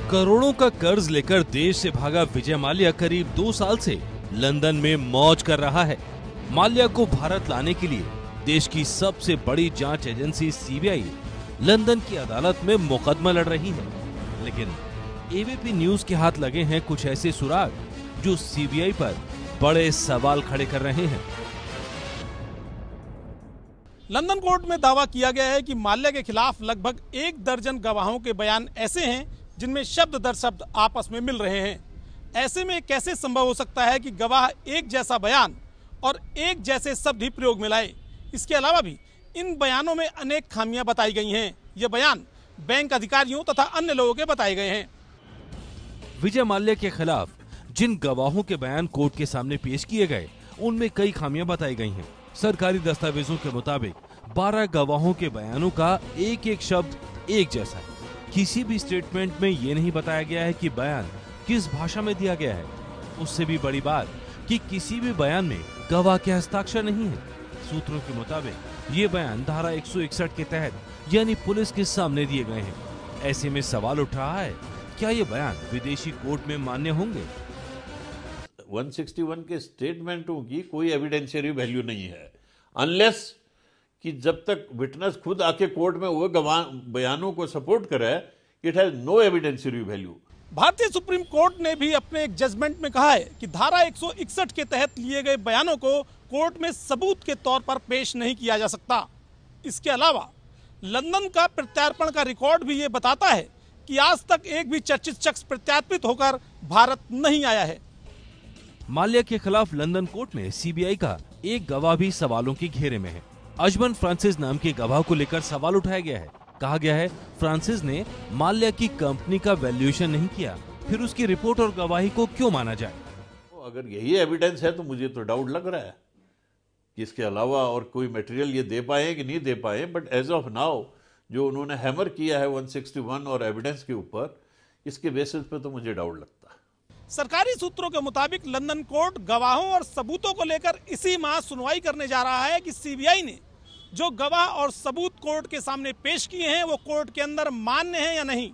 करोड़ों का कर्ज लेकर देश से भागा विजय माल्या करीब 2 साल से लंदन में मौज कर रहा है। माल्या को भारत लाने के लिए देश की सबसे बड़ी जांच एजेंसी सीबीआई लंदन की अदालत में मुकदमा लड़ रही है, लेकिन एबीपी न्यूज के हाथ लगे हैं कुछ ऐसे सुराग जो सीबीआई पर बड़े सवाल खड़े कर रहे हैं। लंदन कोर्ट में दावा किया गया है कि माल्या के खिलाफ लगभग 1 दर्जन गवाहों के बयान ऐसे हैं जिनमें शब्द दर शब्द आपस में मिल रहे हैं। ऐसे में कैसे संभव हो सकता है कि गवाह एक जैसा बयान और एक जैसे शब्द ही प्रयोग में लाए? इसके अलावा भी इन बयानों में अनेक खामियां बताई गई हैं। ये बयान बैंक अधिकारियों तथा अन्य लोगों के बताए गए हैं। विजय माल्या के खिलाफ जिन गवाहों के बयान कोर्ट के सामने पेश किए गए, उनमें कई खामियां बताई गई हैं। सरकारी दस्तावेजों के मुताबिक 12 गवाहों के बयानों का एक एक शब्द एक जैसा है। किसी भी स्टेटमेंट में ये नहीं बताया गया है कि बयान किस भाषा में दिया गया है। उससे भी बड़ी बात कि किसी भी बयान में गवाह के हस्ताक्षर नहीं है। सूत्रों के मुताबिक ये बयान धारा 161 के तहत यानी पुलिस के सामने दिए गए हैं। ऐसे में सवाल उठ रहा है, क्या ये बयान विदेशी कोर्ट में मान्य होंगे? 161 के स्टेटमेंटों की कोई एविडेंशियरी वैल्यू नहीं है, अनलेस कि जब तक विटनेस खुद आके कोर्ट में हुए बयानों को सपोर्ट करे, it has no evidentiary value. भारतीय सुप्रीम कोर्ट ने भी अपने एक जजमेंट में कहा है कि धारा 161 के तहत लिए गए बयानों को कोर्ट में सबूत के तौर पर पेश नहीं किया जा सकता। इसके अलावा लंदन का प्रत्यार्पण का रिकॉर्ड भी ये बताता है कि आज तक एक भी चर्चित शख्स प्रत्यार्पित होकर भारत नहीं आया है। माल्या के खिलाफ लंदन कोर्ट में सीबीआई का एक गवाह भी सवालों के घेरे में है। अजमन फ्रांसिस नाम के गवाह को लेकर सवाल उठाया गया है। कहा गया है, फ्रांसिस ने माल्या की कंपनी का वैल्यूएशन नहीं किया, फिर उसकी रिपोर्ट और गवाही को क्यों माना जाए? अगर यही एविडेंस है तो मुझे तो डाउट लग रहा है कि इसके अलावा और कोई मटेरियल ये दे पाए कि नहीं दे पाए। बट एज ऑफ नाउ जो उन्होंने हैमर किया है 161 और एविडेंस के ऊपर, इसके बेसिस पे तो मुझे डाउट लगता है। सरकारी सूत्रों के मुताबिक लंदन कोर्ट गवाहों और सबूतों को लेकर इसी माह सुनवाई करने जा रहा है कि सीबीआई ने जो गवाह और सबूत कोर्ट के सामने पेश किए हैं वो कोर्ट के अंदर मान्य हैं या नहीं।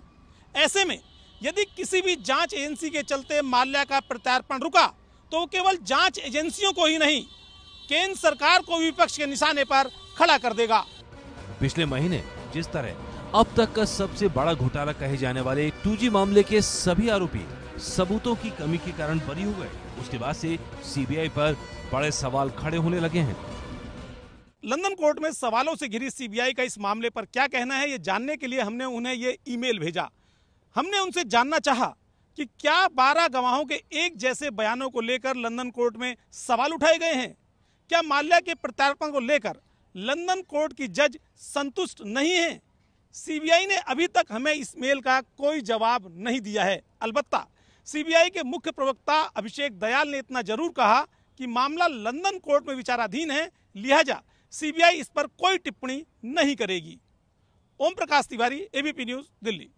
ऐसे में यदि किसी भी जांच एजेंसी के चलते माल्या का प्रत्यार्पण रुका तो वो केवल जांच एजेंसियों को ही नहीं, केंद्र सरकार को विपक्ष के निशाने पर खड़ा कर देगा। पिछले महीने जिस तरह अब तक का सबसे बड़ा घोटाला कहे जाने वाले 2G मामले के सभी आरोपी सबूतों की कमी के कारण बरी हो गए, उसके बाद से सीबीआई पर बड़े सवाल खड़े होने लगे हैं। लंदन कोर्ट में सवालों से घिरी सीबीआई का इस मामले पर क्या कहना है, ये जानने के लिए हमने उन्हें ये ईमेल भेजा। हमने उनसे जानना चाहा कि क्या 12 गवाहों के एक जैसे बयानों को लेकर लंदन कोर्ट में सवाल उठाए गए हैं? क्या माल्या के प्रत्यार्पण को लेकर लंदन कोर्ट की जज संतुष्ट नहीं है? सीबीआई ने अभी तक हमें इस मेल का कोई जवाब नहीं दिया है। अलबत्ता सीबीआई के मुख्य प्रवक्ता अभिषेक दयाल ने इतना जरूर कहा कि मामला लंदन कोर्ट में विचाराधीन है, लिहाजा सीबीआई इस पर कोई टिप्पणी नहीं करेगी। Om Prakash Tiwari, ABP news, Delhi.